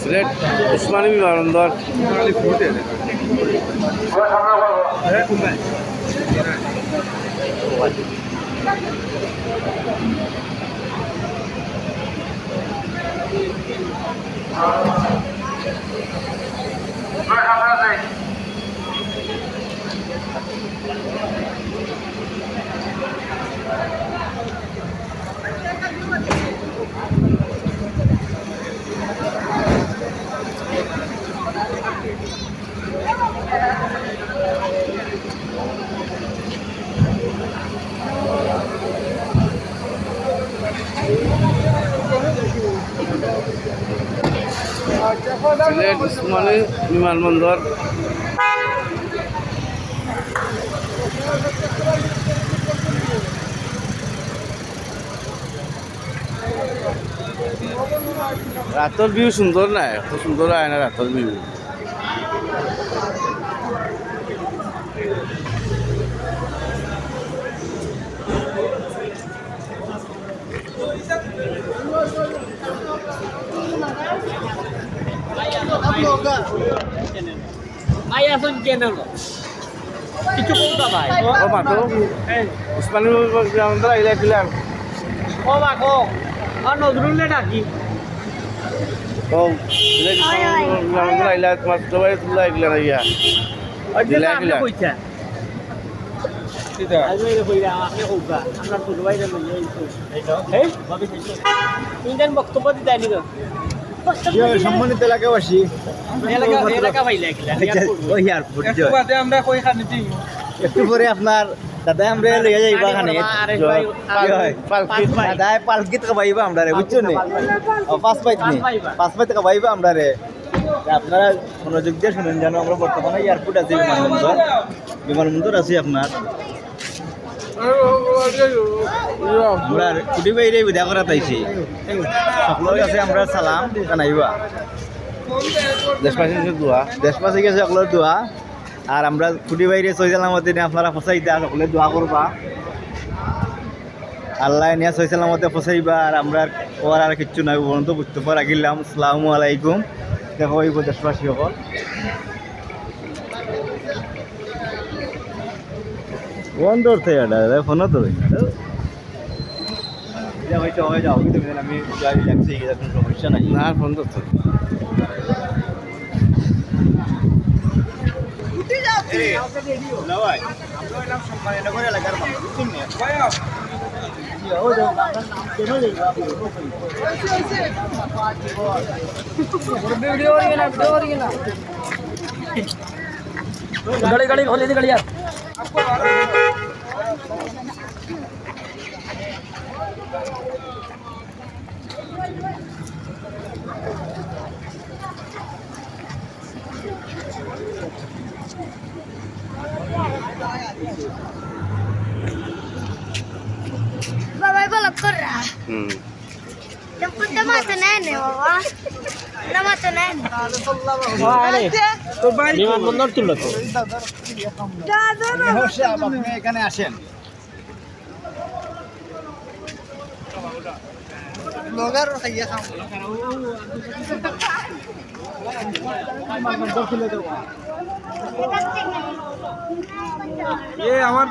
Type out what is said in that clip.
সিলেট উসমানী বিমানবন্দর। সিলেট উসমানী বিমানবন্দর। রাতের ভিউ সুন্দর না, এত সুন্দর হয় না রাতের ভিউ। কিছু কোনটা ভাই ও মাতো উসমানী বিমানবন্দর আইলা দিলাম। ও বাকো আর নজরুল ডাকি ও সিলেট উসমানী বিমানবন্দর আইলা তোমার সবাই তুলা এগুলা ইয়া দিলা আপনি এগুলা। কইছেন আজকে কইরা আপনি কইবা আমরা তো ভাই জানো এই ভাবি তিনজন বক্তব্য দিতে আইনি তো সম্মানিত এলাকাবাসী এলাকা ভাই লাগলা ওই এয়ারপোর্ট আমরা কই খানিতি একটু পরে আপনার দাদা আমরা লইয়া যাইবা খানে দাদা পালকিত খাবাইবা আমরা রে বুঝছো নি পাঁচ পাইত খাবাইবা আমরা রে আপনারা মনোযোগ দিয়ে শুনুন জানো আমরা বর্তমানে এয়ারপোর্ট আছি বিমানবন্দর আছি আপনার আমরা কুটি বাইরে বিদা করা পাইছি সকলের কাছে আমরা সালাম জানাইবা দেশবাসী দোয়া দেশবাসী গেছে সকলের দোয়া আর আমরা কুটি বাইরে সৈসালামতে নিয়ে আপনারা ফসাইতা সকলে দোয়া করবা আল্লাহ নিয়ে সৈসালামতে ফসাইবা আর আমরা ওর আর কিচ্ছু নাই বলতো বুঝতে পারা গেলাম আসসালামু আলাইকুম দেখো ওই দেশবাসী সকল বন্ধ করতে ফোনও তো যাও কিন্তু আমি লাগছি কোনো সমস্যা নাই না ফোন তো गाड़ी गाड़ी खोले गाड़ी यार बाबा गलत कर रहा है जब कुछ दमाते नहीं ने बाबा दमाते नहीं तो भाई বিমানবন্দর তুললো তো আপনি এখানে আসেন লোগার খাইয়া খাও ये আমার